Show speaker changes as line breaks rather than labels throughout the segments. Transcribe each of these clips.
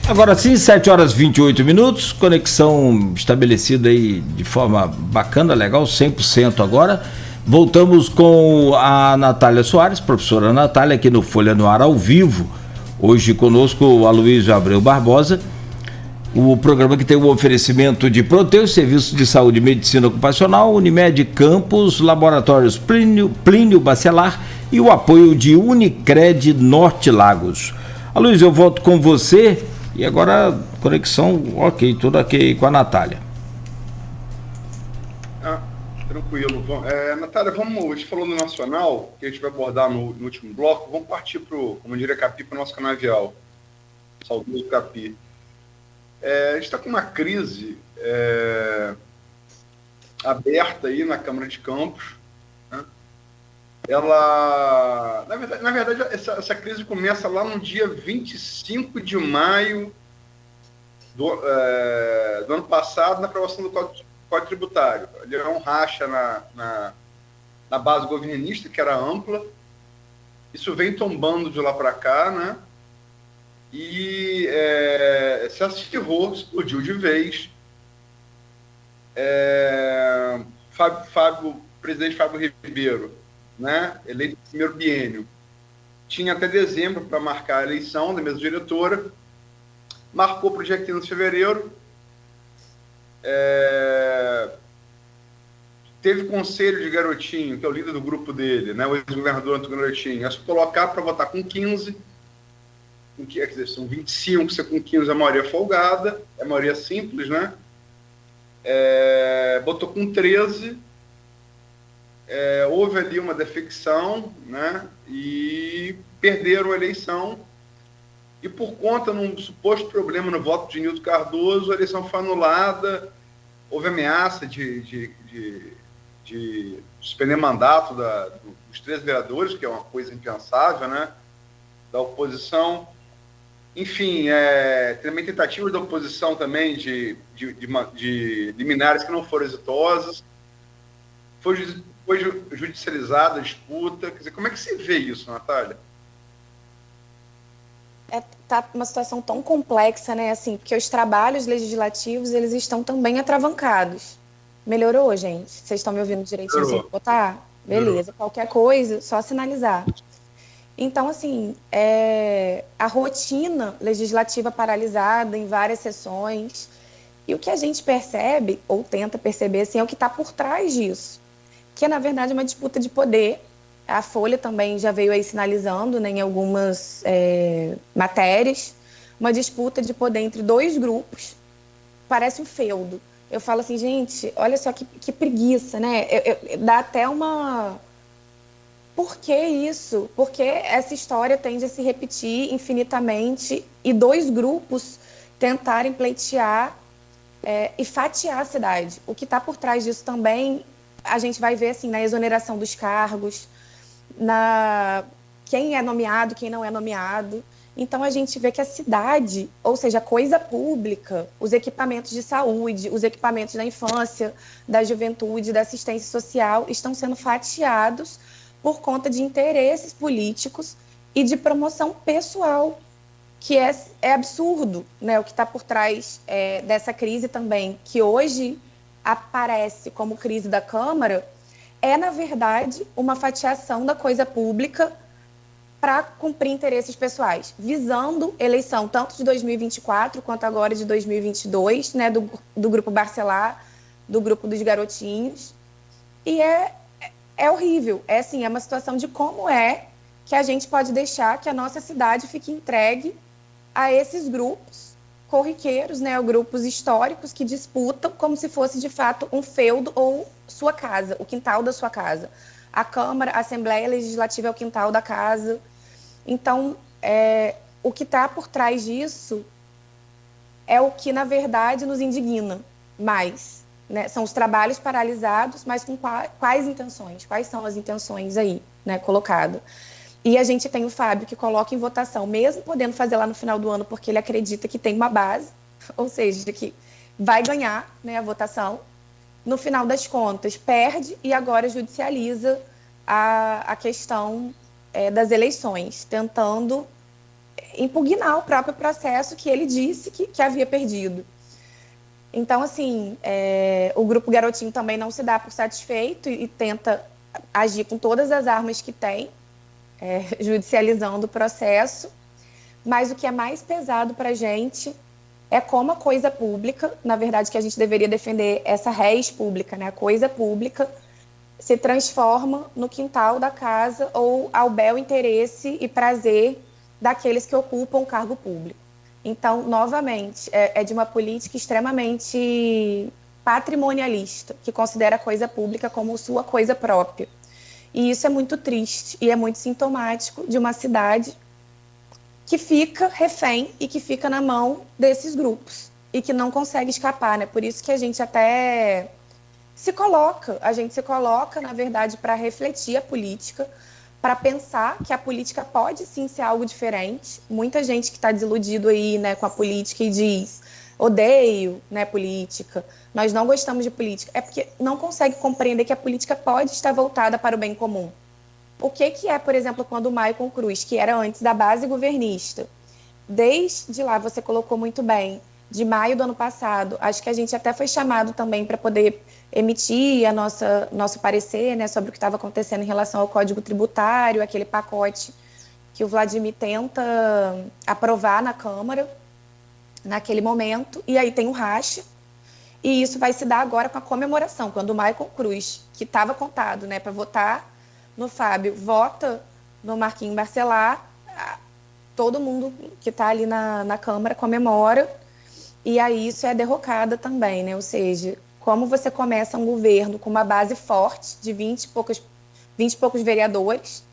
Agora sim, 7 horas e 28 minutos, conexão estabelecida aí de forma bacana, legal, 100% agora. Voltamos com a Natália Soares, professora Natália, aqui no Folha no Ar ao vivo. Hoje conosco o Aloysio Abreu Barbosa, o programa que tem o oferecimento de Proteus, Serviços de Saúde e Medicina Ocupacional, Unimed Campos, Laboratórios Plínio Bacelar e o apoio de Unicred Norte Lagos. Aloysio, eu volto com você. E agora, conexão ok, tudo ok com a Natália.
Tranquilo. Natália, vamos, a gente falou no Nacional, que a gente vai abordar no último bloco, vamos partir para o, como diria Capi, para o nosso canavial. Saudoso Capi. A gente está com uma crise aberta aí na Câmara de Campos, né? Ela, na verdade essa crise começa lá no dia 25 de maio do ano passado, na aprovação do Código Tributário. Ele é um racha na base governista, que era ampla. Isso vem tombando de lá para cá, né? E se acirrou, explodiu de vez. Presidente Fábio Ribeiro, né, eleito no primeiro biênio, tinha até dezembro para marcar a eleição da mesa diretora, marcou para o dia 15 de fevereiro, teve conselho de Garotinho, que é o líder do grupo dele, né, o ex-governador Antônio Garotinho, a se colocar para votar com 15, quer dizer, são 25, você com 15 a maioria folgada, a maioria simples, né, botou com 13, houve ali uma defecção, né, e perderam a eleição, e por conta de um suposto problema no voto de Nildo Cardoso, a eleição foi anulada, houve ameaça de suspender mandato dos 13 vereadores, que é uma coisa impensável, né, da oposição. Enfim, também tentativas da oposição também de liminares que não foram exitosas. Foi judicializada a disputa. Quer dizer, como é que se vê isso, Natália?
Tá uma situação tão complexa, né? Assim, porque os trabalhos legislativos, eles estão também atravancados. Melhorou, gente? Vocês estão me ouvindo direitinho sem botar? Beleza. Melhorou. Qualquer coisa, só sinalizar. Então, assim, a rotina legislativa paralisada em várias sessões. E o que a gente percebe, ou tenta perceber, assim, é o que está por trás disso. Que é, na verdade, uma disputa de poder. A Folha também já veio aí sinalizando, né, em algumas matérias, uma disputa de poder entre dois grupos. Parece um feudo. Eu falo assim, gente, olha só que preguiça, né? Dá até uma... Por que isso? Porque essa história tende a se repetir infinitamente e dois grupos tentarem pleitear e fatiar a cidade. O que está por trás disso também, a gente vai ver assim, na exoneração dos cargos, quem é nomeado, quem não é nomeado. Então, a gente vê que a cidade, ou seja, a coisa pública, os equipamentos de saúde, os equipamentos da infância, da juventude, da assistência social, estão sendo fatiados por conta de interesses políticos e de promoção pessoal, que é absurdo, né? O que está por trás dessa crise também, que hoje aparece como crise da Câmara, na verdade, uma fatiação da coisa pública para cumprir interesses pessoais, visando eleição tanto de 2024 quanto agora de 2022, né, do Grupo Bacelar, do Grupo dos Garotinhos. E é horrível. Assim, é uma situação de como que a gente pode deixar que a nossa cidade fique entregue a esses grupos corriqueiros, né, grupos históricos que disputam como se fosse, de fato, um feudo ou sua casa, o quintal da sua casa. A Câmara, a Assembleia Legislativa é o quintal da casa. Então, o que está por trás disso é o que, na verdade, nos indigna mais, né? São os trabalhos paralisados, mas com quais intenções? Quais são as intenções aí, né, colocado? E a gente tem o Fábio que coloca em votação, mesmo podendo fazer lá no final do ano, porque ele acredita que tem uma base, ou seja, que vai ganhar, né, a votação. No final das contas, perde e agora judicializa a questão das eleições, tentando impugnar o próprio processo que ele disse que havia perdido. Então, assim, o Grupo Garotinho também não se dá por satisfeito e tenta agir com todas as armas que tem, judicializando o processo. Mas o que é mais pesado para a gente é como a coisa pública, na verdade que a gente deveria defender essa res pública, né? A coisa pública se transforma no quintal da casa ou ao bel interesse e prazer daqueles que ocupam o cargo público. Então, novamente, é de uma política extremamente patrimonialista, que considera a coisa pública como sua coisa própria. E isso é muito triste e é muito sintomático de uma cidade que fica refém e que fica na mão desses grupos e que não consegue escapar, né? Por isso que a gente até se coloca, na verdade, para refletir a política, para pensar que a política pode sim ser algo diferente. Muita gente que está desiludido aí, né, com a política e diz: odeio, né, política, nós não gostamos de política. É porque não consegue compreender que a política pode estar voltada para o bem comum. O que é, por exemplo, quando o Maicon Cruz, que era antes da base governista, desde lá, você colocou muito bem, de maio do ano passado, acho que a gente até foi chamado também para poder emitir nosso parecer, né, sobre o que estava acontecendo em relação ao Código Tributário, aquele pacote que o Vladimir tenta aprovar na Câmara, naquele momento, e aí tem um racha, e isso vai se dar agora com a comemoração, quando o Maicon Cruz, que estava contado, né, para votar no Fábio, vota no Marquinhos Bacelar, todo mundo que está ali na Câmara comemora, e aí isso é derrocada também, né? Ou seja, como você começa um governo com uma base forte de 20 e poucos vereadores,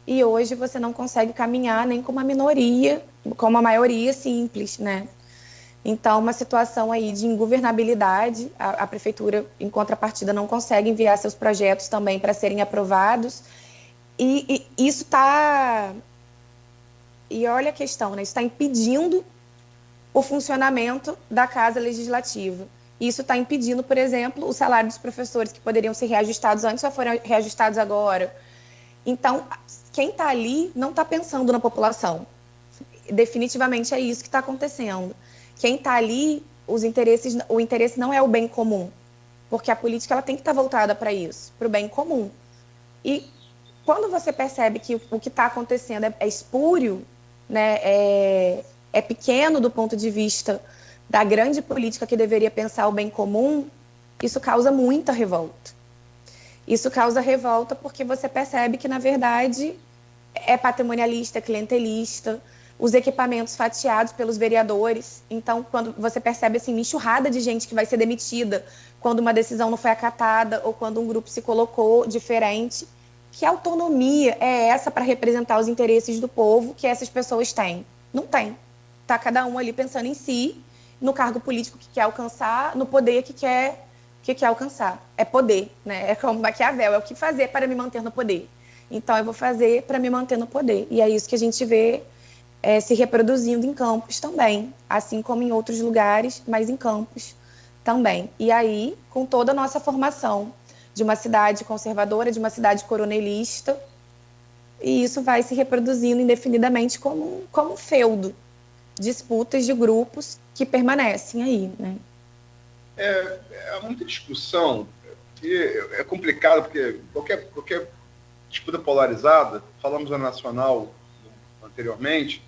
e hoje você não consegue caminhar nem com uma minoria, com uma maioria simples, né? Então, uma situação aí de ingovernabilidade, a prefeitura, em contrapartida, não consegue enviar seus projetos também para serem aprovados, e isso está... E olha a questão, né? Isso está impedindo o funcionamento da Casa Legislativa. Isso está impedindo, por exemplo, o salário dos professores que poderiam ser reajustados antes só foram reajustados agora. Então, quem está ali não está pensando na população. Definitivamente é isso que está acontecendo. Quem está ali, o interesse não é o bem comum, porque a política ela tem que estar voltada para isso, para o bem comum. E quando você percebe que o que está acontecendo é espúrio, né, é pequeno do ponto de vista da grande política que deveria pensar o bem comum, isso causa muita revolta. Isso causa revolta porque você percebe que, na verdade, é patrimonialista, é clientelista, os equipamentos fatiados pelos vereadores. Então, quando você percebe assim, uma enxurrada de gente que vai ser demitida quando uma decisão não foi acatada ou quando um grupo se colocou diferente, que autonomia é essa para representar os interesses do povo que essas pessoas têm? Não tem. Está cada um ali pensando em si, no cargo político que quer alcançar, no poder que quer alcançar. É poder, né? É como Maquiavel, é o que fazer para me manter no poder. Então, eu vou fazer para me manter no poder. E é isso que a gente vê se reproduzindo em Campos também, assim como em outros lugares, mas em Campos também. E aí, com toda a nossa formação de uma cidade conservadora, de uma cidade coronelista, e isso vai se reproduzindo indefinidamente como um feudo, disputas de grupos que permanecem aí, né?
Há muita discussão, e é complicado, porque qualquer disputa polarizada, falamos da nacional anteriormente,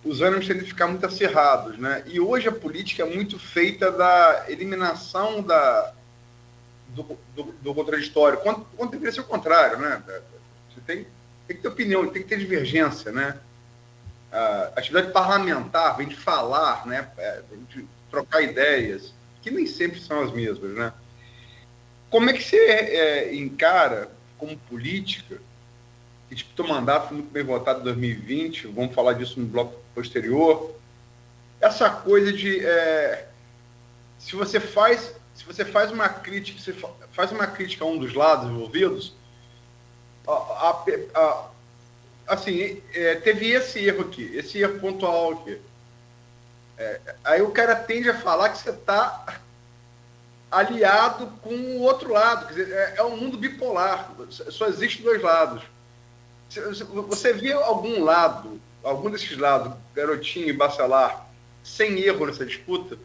os ânimos tendem a ficar muito acirrados, né? E hoje a política é muito feita da eliminação do contraditório, quando deveria ser o contrário, né? Você tem que ter opinião, tem que ter divergência, né? A atividade parlamentar vem de falar, né? Vem de trocar ideias, que nem sempre são as mesmas, né? Como é que você encara, como política, que disputou mandato, foi muito bem votado em 2020, vamos falar disso no bloco posterior, essa coisa de se você faz uma crítica a um dos lados envolvidos, assim, teve esse erro aqui, esse erro pontual aqui. Aí o cara tende a falar que você está aliado com o outro lado, quer dizer, é um mundo bipolar, só existe dois lados. Você vê algum lado algum desses lados, Garotinho e Bacelar, sem erro nessa disputa?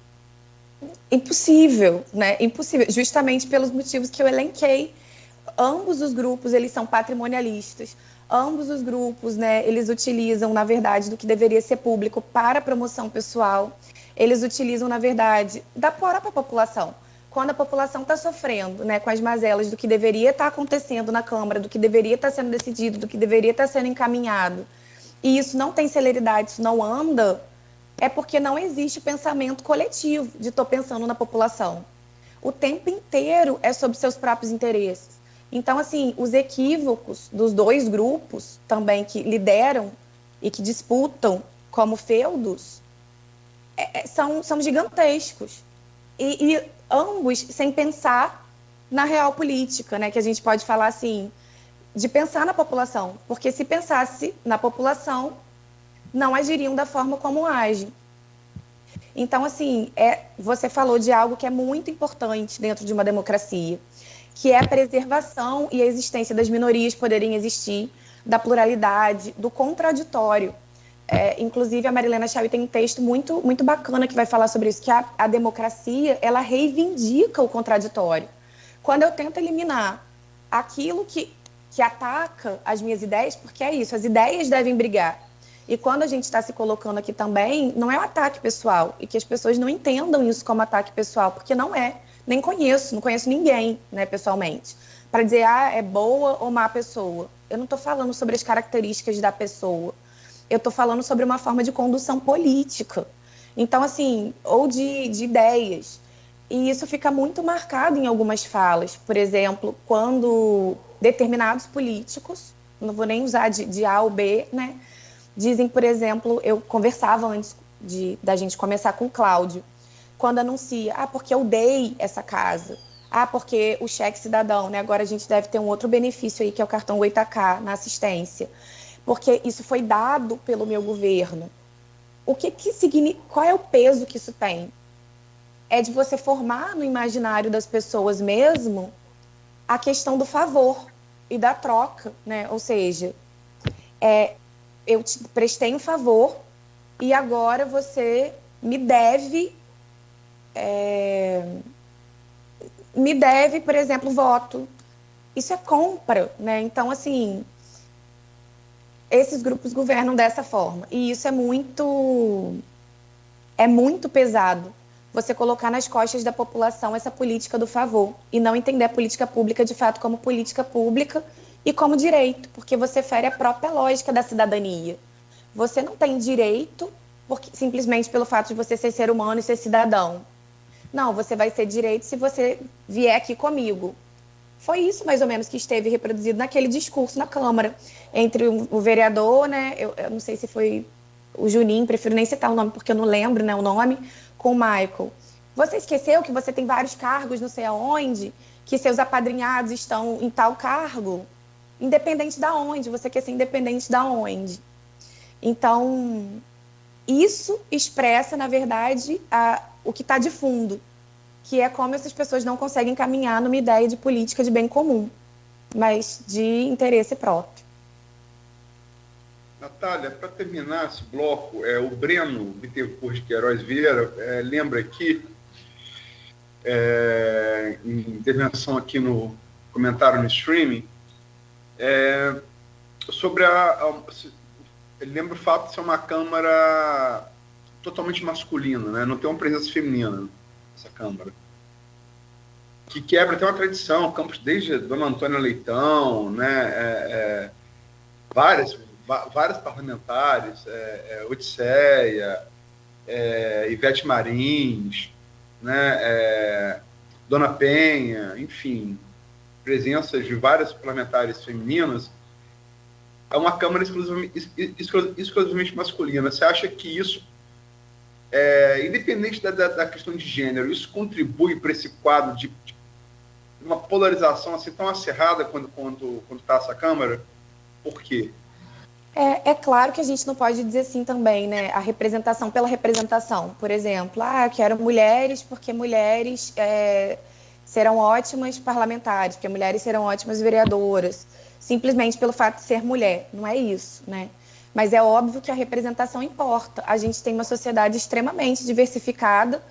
Impossível, né? Impossível, justamente pelos motivos que eu elenquei. Ambos os grupos, eles são patrimonialistas. Ambos os grupos, né, eles utilizam, na verdade, do que deveria ser público para promoção pessoal. Eles utilizam, na verdade, da própria população. Quando a população está sofrendo, né, com as mazelas do que deveria estar acontecendo na Câmara, do que deveria estar sendo decidido, do que deveria estar sendo encaminhado, e isso não tem celeridade, isso não anda, é porque não existe pensamento coletivo de estou pensando na população. O tempo inteiro é sobre seus próprios interesses. Então, assim, os equívocos dos dois grupos também que lideram e que disputam como feudos são gigantescos. E ambos sem pensar na real política, né? Que a gente pode falar assim, de pensar na população. Porque se pensasse na população, não agiriam da forma como agem. Então, assim, você falou de algo que é muito importante dentro de uma democracia, que é a preservação e a existência das minorias poderem existir, da pluralidade, do contraditório. Inclusive, a Marilena Chaui tem um texto muito, muito bacana que vai falar sobre isso, que a democracia, ela reivindica o contraditório. Quando eu tento eliminar aquilo que ataca as minhas ideias, porque é isso, as ideias devem brigar. E quando a gente está se colocando aqui também, não é um ataque pessoal, e que as pessoas não entendam isso como ataque pessoal, porque não é. Nem não conheço ninguém, né, pessoalmente, para dizer, é boa ou má pessoa. Eu não estou falando sobre as características da pessoa, eu estou falando sobre uma forma de condução política. Então, assim, ou de ideias. E isso fica muito marcado em algumas falas. Por exemplo, quando determinados políticos, não vou nem usar de A ou B, né, dizem, por exemplo, eu conversava antes da gente começar com o Cláudio, quando anuncia, porque eu dei essa casa, porque o cheque cidadão, né, agora a gente deve ter um outro benefício aí, que é o cartão 8K na assistência, porque isso foi dado pelo meu governo. O que significa, qual é o peso que isso tem? É de você formar no imaginário das pessoas mesmo a questão do favor e da troca, né? Ou seja, eu te prestei um favor e agora você me deve, por exemplo, voto. Isso é compra, né? Então, assim, esses grupos governam dessa forma. E isso é muito pesado. Você colocar nas costas da população essa política do favor e não entender a política pública, de fato, como política pública e como direito, porque você fere a própria lógica da cidadania. Você não tem direito simplesmente pelo fato de você ser humano e ser cidadão. Não, você vai ter direito se você vier aqui comigo. Foi isso, mais ou menos, que esteve reproduzido naquele discurso na Câmara, entre o vereador, né, eu não sei se foi o Juninho, prefiro nem citar o nome, porque eu não lembro, né, o nome, com o Michael. Você esqueceu que você tem vários cargos, não sei aonde, que seus apadrinhados estão em tal cargo? Independente da onde, você quer ser independente da onde. Então, isso expressa, na verdade, o que está de fundo, que é como essas pessoas não conseguem caminhar numa ideia de política de bem comum, mas de interesse próprio.
Natália, para terminar esse bloco, o Breno Bittencourt de Queiroz Vieira lembra aqui, em intervenção aqui no comentário no streaming, sobre ele lembra o fato de ser uma Câmara totalmente masculina, né? Não tem uma presença feminina nessa Câmara. Que quebra até uma tradição, campos desde Dona Antônia Leitão, né? Várias parlamentares, Odisseia, Ivete Marins, né? Dona Penha, enfim, presenças de várias parlamentares femininas. É uma Câmara exclusivamente masculina. Você acha que isso, independente da questão de gênero, isso contribui para esse quadro de uma polarização assim tão acirrada quando está essa Câmara? Por quê?
É claro que a gente não pode dizer assim também, né? A representação pela representação. Por exemplo, quero mulheres porque mulheres serão ótimas parlamentares, porque mulheres serão ótimas vereadoras, simplesmente pelo fato de ser mulher. Não é isso, né? Mas é óbvio que a representação importa. A gente tem uma sociedade extremamente diversificada,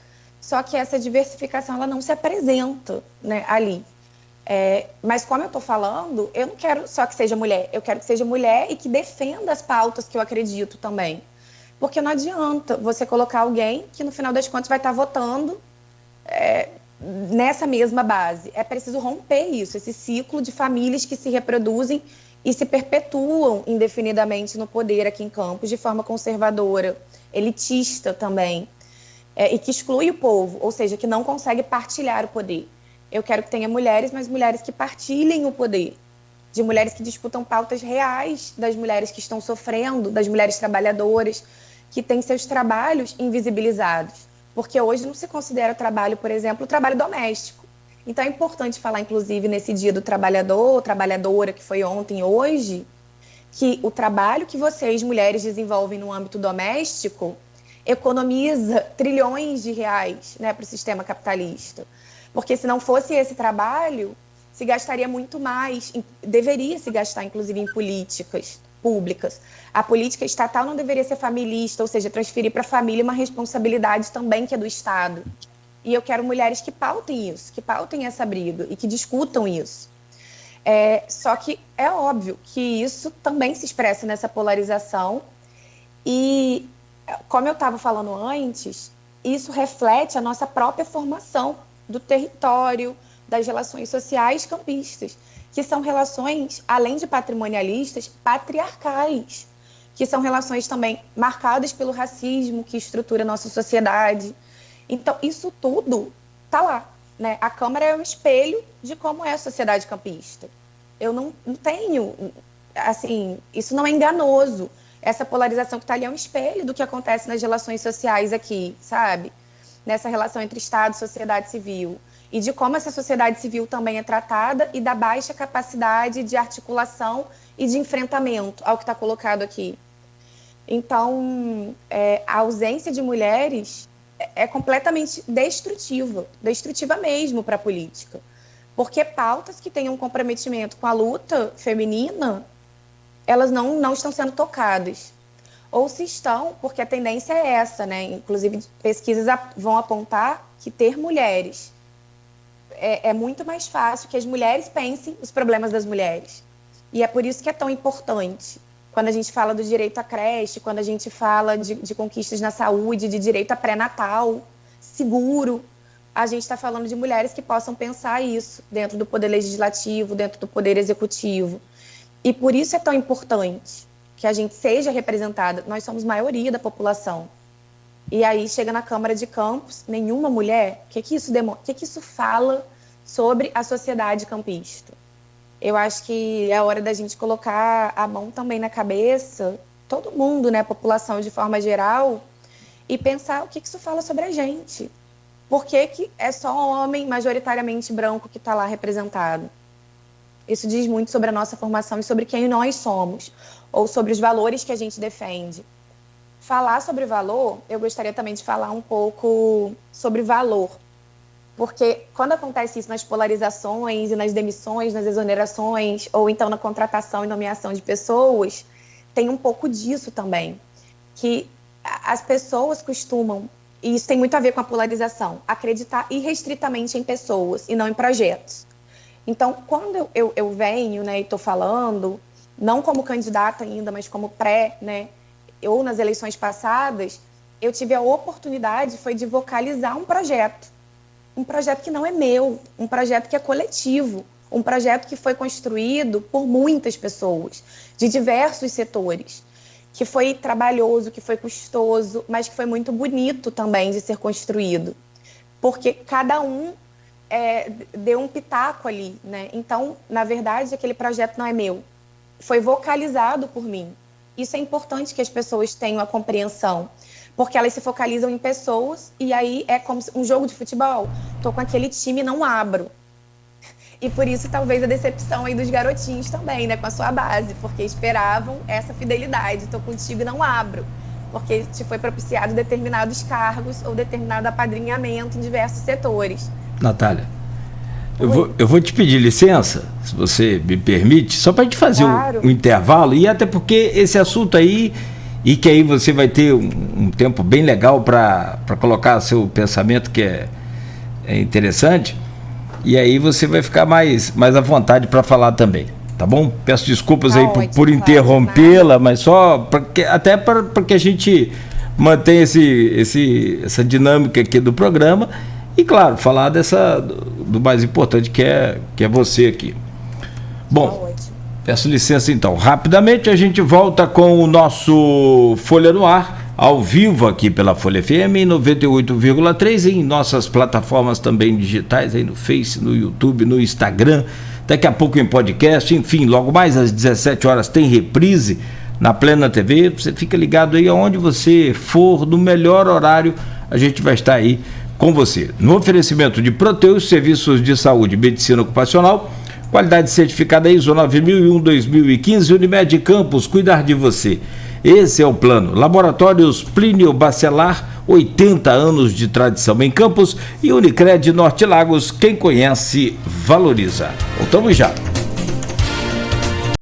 só que essa diversificação ela não se apresenta, né, ali. Mas como eu estou falando, eu não quero só que seja mulher, eu quero que seja mulher e que defenda as pautas que eu acredito também. Porque não adianta você colocar alguém que no final das contas vai estar votando nessa mesma base. É preciso romper isso, esse ciclo de famílias que se reproduzem e se perpetuam indefinidamente no poder aqui em Campos, de forma conservadora, elitista também, e que exclui o povo, ou seja, que não consegue partilhar o poder. Eu quero que tenha mulheres, mas mulheres que partilhem o poder, de mulheres que discutam pautas reais das mulheres que estão sofrendo, das mulheres trabalhadoras, que têm seus trabalhos invisibilizados. Porque hoje não se considera o trabalho, por exemplo, o trabalho doméstico. Então é importante falar, inclusive, nesse dia do trabalhador, trabalhadora, que foi ontem e hoje, que o trabalho que vocês, mulheres, desenvolvem no âmbito doméstico economiza trilhões de reais, né, para o sistema capitalista. Porque se não fosse esse trabalho, se gastaria muito mais, deveria se gastar, inclusive, em políticas públicas. A política estatal não deveria ser familista, ou seja, transferir para a família uma responsabilidade também que é do Estado. E eu quero mulheres que pautem isso, que pautem essa briga e que discutam isso. Só que é óbvio que isso também se expressa nessa polarização e, como eu estava falando antes, isso reflete a nossa própria formação do território, das relações sociais campistas, que são relações, além de patrimonialistas, patriarcais, que são relações também marcadas pelo racismo que estrutura a nossa sociedade. Então, isso tudo está lá, né? A Câmara é um espelho de como é a sociedade campista. Eu não tenho, assim, isso não é enganoso. Essa polarização que está ali é um espelho do que acontece nas relações sociais aqui, sabe? Nessa relação entre Estado e sociedade civil. E de como essa sociedade civil também é tratada e da baixa capacidade de articulação e de enfrentamento ao que está colocado aqui. Então, a ausência de mulheres é completamente destrutiva mesmo para a política. Porque pautas que tenham comprometimento com a luta feminina, elas não estão sendo tocadas. Ou se estão, porque a tendência é essa, né? Inclusive, pesquisas vão apontar que ter mulheres é muito mais fácil que as mulheres pensem os problemas das mulheres. E é por isso que é tão importante. Quando a gente fala do direito à creche, quando a gente fala de conquistas na saúde, de direito a pré-natal, seguro, a gente está falando de mulheres que possam pensar isso dentro do poder legislativo, dentro do poder executivo. E por isso é tão importante que a gente seja representada. Nós somos maioria da população. E aí chega na Câmara de Campos, nenhuma mulher. O que isso demonstra? O que isso fala sobre a sociedade campista? Eu acho que é hora da gente colocar a mão também na cabeça, todo mundo, né, a população de forma geral, e pensar o que isso fala sobre a gente. Por que é só um homem majoritariamente branco que está lá representado? Isso diz muito sobre a nossa formação e sobre quem nós somos, ou sobre os valores que a gente defende. Falar sobre valor, eu gostaria também de falar um pouco sobre valor. Porque quando acontece isso nas polarizações e nas demissões, nas exonerações, ou então na contratação e nomeação de pessoas, tem um pouco disso também. Que as pessoas costumam, e isso tem muito a ver com a polarização, acreditar irrestritamente em pessoas e não em projetos. Então, quando eu venho, né, e estou falando, não como candidata ainda, mas como né, ou nas eleições passadas, eu tive a oportunidade, foi de vocalizar um projeto que não é meu, um projeto que é coletivo, um projeto que foi construído por muitas pessoas, de diversos setores, que foi trabalhoso, que foi custoso, mas que foi muito bonito também de ser construído, porque cada um deu um pitaco ali, né? Então, na verdade, aquele projeto não é meu, foi vocalizado por mim. Isso é importante que as pessoas tenham a compreensão, porque elas se focalizam em pessoas e aí é como um jogo de futebol. Estou com aquele time e não abro. E por isso talvez a decepção aí dos garotinhos também, né, com a sua base, porque esperavam essa fidelidade. Estou contigo e não abro, porque te foi propiciado determinados cargos ou determinado apadrinhamento em diversos setores.
Natália, Eu vou te pedir licença, se você me permite, só para a gente fazer um intervalo, e até porque esse assunto aí, e que aí você vai ter um tempo bem legal para colocar seu pensamento, que é interessante, e aí você vai ficar mais à vontade para falar também, tá bom? Peço desculpas aí por interrompê-la, mas só até para que a gente mantenha essa dinâmica aqui do programa. E, claro, falar do mais importante que é você aqui. Bom, peço licença então. Rapidamente a gente volta com o nosso Folha no Ar, ao vivo aqui pela Folha FM, em 98,3, em nossas plataformas também digitais, aí no Face, no YouTube, no Instagram, daqui a pouco em podcast, enfim, logo mais às 17 horas tem reprise na Plena TV. Você fica ligado aí aonde você for, no melhor horário, a gente vai estar aí com você. No oferecimento de Proteus, serviços de saúde e medicina ocupacional, qualidade certificada ISO 9001-2015, Unimed Campos, cuidar de você. Esse é o plano. Laboratórios Plínio Bacelar, 80 anos de tradição em Campos, e Unicred Norte Lagos, quem conhece, valoriza. Voltamos já.